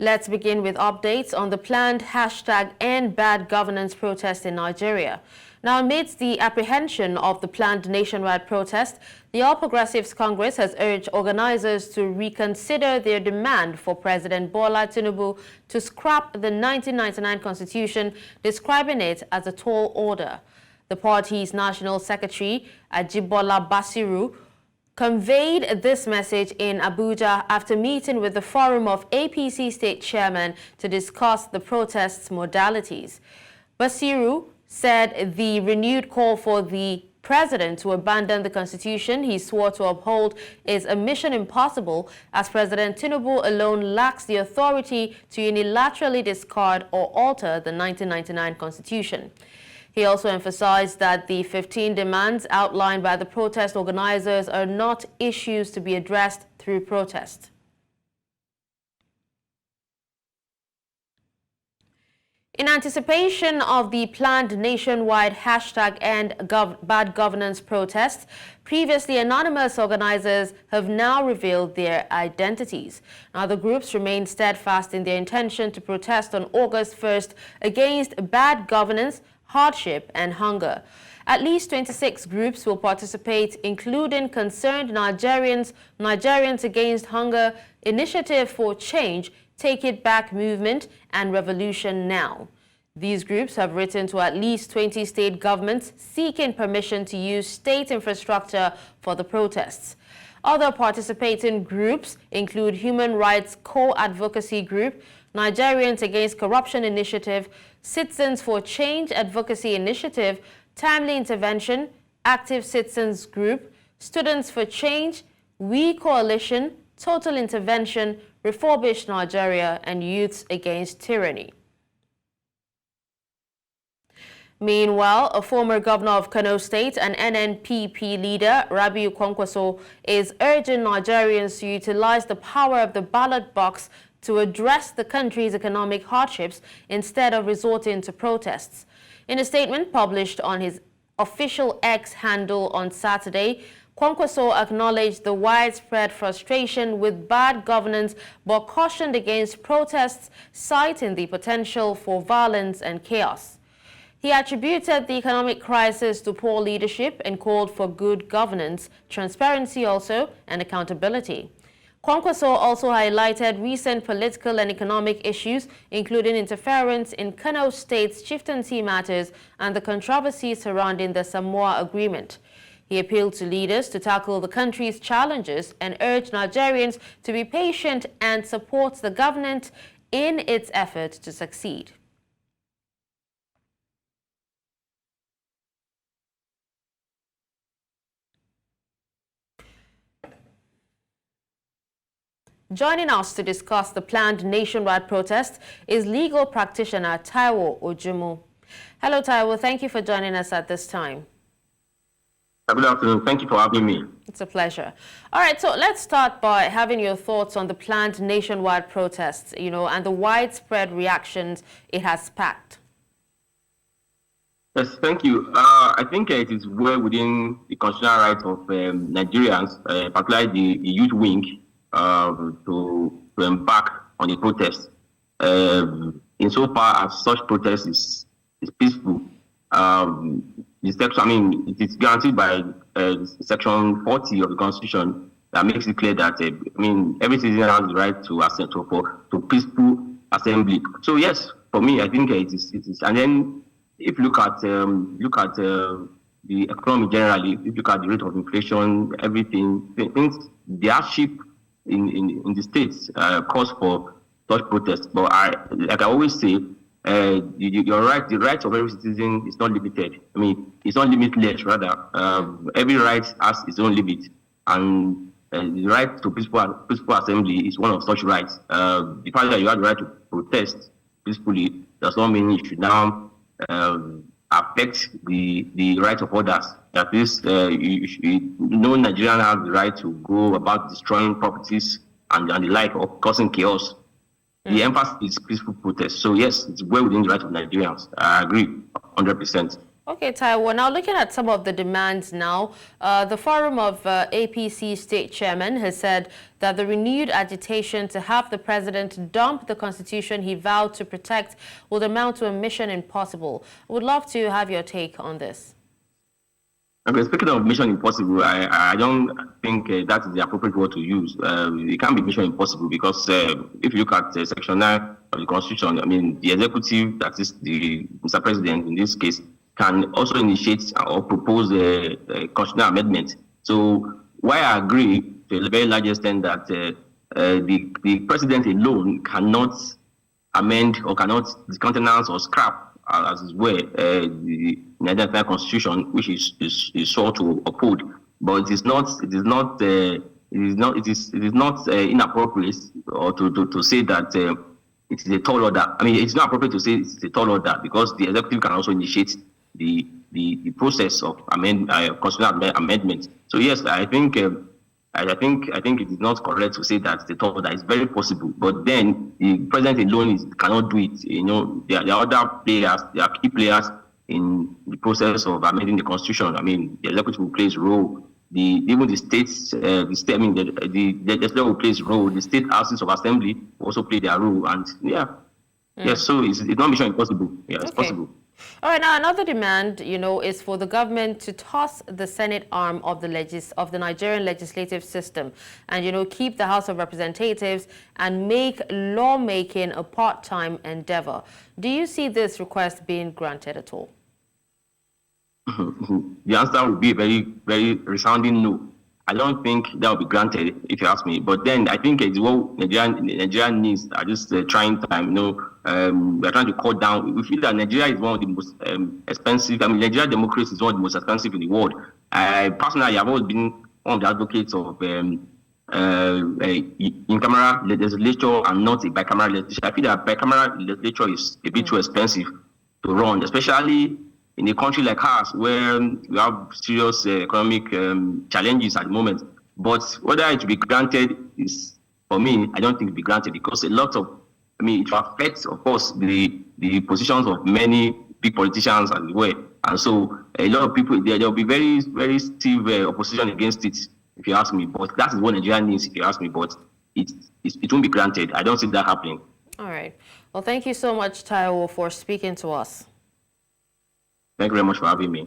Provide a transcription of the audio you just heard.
Let's begin with updates on the planned #EndBadGovernance protest in Nigeria. Now, amidst the apprehension of the planned nationwide protest, the All Progressives Congress has urged organizers to reconsider their demand for President Bola Tinubu to scrap the 1999 constitution, describing it as a tall order. The party's National Secretary, Ajibola Basiru, conveyed this message in Abuja after meeting with the Forum of APC State Chairmen to discuss the protest's modalities. Basiru said the renewed call for the president to abandon the constitution he swore to uphold is a mission impossible, as President Tinubu alone lacks the authority to unilaterally discard or alter the 1999 constitution. He also emphasized that the 15 demands outlined by the protest organizers are not issues to be addressed through protest. In anticipation of the planned nationwide #EndBadGovernance protest, previously anonymous organizers have now revealed their identities. Now, the groups remain steadfast in their intention to protest on August 1st against bad governance, hardship, and hunger. At least 26 groups will participate, including Concerned Nigerians, Nigerians Against Hunger, Initiative for Change, Take It Back Movement, and Revolution Now. These groups have written to at least 20 state governments seeking permission to use state infrastructure for the protests. Other participating groups include Human Rights Co-Advocacy Group, Nigerians Against Corruption Initiative, Citizens for Change Advocacy Initiative, Timely Intervention, Active Citizens Group, Students for Change, We Coalition, Total Intervention, Refurbish Nigeria, and Youths Against Tyranny. Meanwhile, a former governor of Kano State and NNPP leader, Rabiu Kwankwaso, is urging Nigerians to utilize the power of the ballot box to address the country's economic hardships instead of resorting to protests. In a statement published on his official X handle on Saturday, Kwankwaso acknowledged the widespread frustration with bad governance but cautioned against protests, citing the potential for violence and chaos. He attributed the economic crisis to poor leadership and called for good governance, transparency also, and accountability. Kwankwaso also highlighted recent political and economic issues, including interference in Kano State's chieftaincy matters and the controversy surrounding the Samoa Agreement. He appealed to leaders to tackle the country's challenges and urged Nigerians to be patient and support the government in its effort to succeed. Joining us to discuss the planned nationwide protest is legal practitioner Taiwo Ojumu. Hello, Taiwo. Thank you for joining us at this time. Good afternoon. Thank you for having me. It's a pleasure. All right, so let's start by having your thoughts on the planned nationwide protests, and the widespread reactions it has sparked. Yes, thank you. I think it is well within the constitutional rights of Nigerians, particularly the youth wing, to embark on a protest. Insofar as such protest is peaceful, it is guaranteed by Section 40 of the Constitution that makes it clear that every citizen has the right to peaceful assembly. So yes, for me, I think it is. And then if you look at the economy generally, if you look at the rate of inflation, everything, things, the hardship in the states cause for such protests. But like I always say, you're right. The rights of every citizen is not limited. It's not limitless. Rather, every right has its own limit, and the right to peaceful assembly is one of such rights. The fact that you have the right to protest peacefully does not mean you should now affect the rights of others. That is, no Nigerian has the right to go about destroying properties and the like, or causing chaos. The emphasis is peaceful protest. So yes, it's well within the right of Nigerians. I agree 100%. Okay, Taiwo, now looking at some of the demands now, the Forum of APC State Chairman has said that the renewed agitation to have the president dump the constitution he vowed to protect would amount to a mission impossible. I would love to have your take on this. Okay, speaking of mission impossible, I don't think that is the appropriate word to use. It can't be mission impossible because if you look at Section 9 of the Constitution, I mean, the executive, that is the Mr. President in this case, can also initiate or propose a constitutional amendment. So, why I agree to a very large extent that the president alone cannot amend or cannot discountenance or scrap, as it were, the Nigerian Constitution, which is sought to uphold, but it is not inappropriate or to say that it is a tall order. I mean, it's not appropriate to say it's a tall order because the executive can also initiate the process of constitutional amendment. So yes, I think it is not correct to say that the tall order is very possible. But then the president alone cannot do it. You know, there are other players, there are key players in the process of amending the constitution. I mean, the executive will play its role. Even the states, the legislature will play its role. The state houses of assembly will also play their role. And yes, so it's not mission impossible. Yeah, it's possible. All right, now another demand, is for the government to toss the Senate arm of the Nigerian legislative system and, keep the House of Representatives and make lawmaking a part-time endeavor. Do you see this request being granted at all? The answer would be a very, very resounding no. I don't think that will be granted, if you ask me. But then I think it's what Nigeria needs at this trying time. We're trying to cut down. We feel that Nigeria is one of the most expensive. I mean, Nigeria democracy is one of the most expensive in the world. Personally, I've always been one of the advocates of in-camera legislature and not a bicameral legislature. I feel that bicameral legislature is a bit too expensive to run, especially in a country like ours, where we have serious economic challenges at the moment. But whether it will be granted is, for me, I don't think it will be granted because it will affect, of course, the positions of many big politicians as well. And so a lot of people, there will be very, very stiff opposition against it, if you ask me. But that is what Nigeria needs, if you ask me. But it won't be granted. I don't see that happening. All right. Well, thank you so much, Taiwo, for speaking to us. Thank you very much for having me.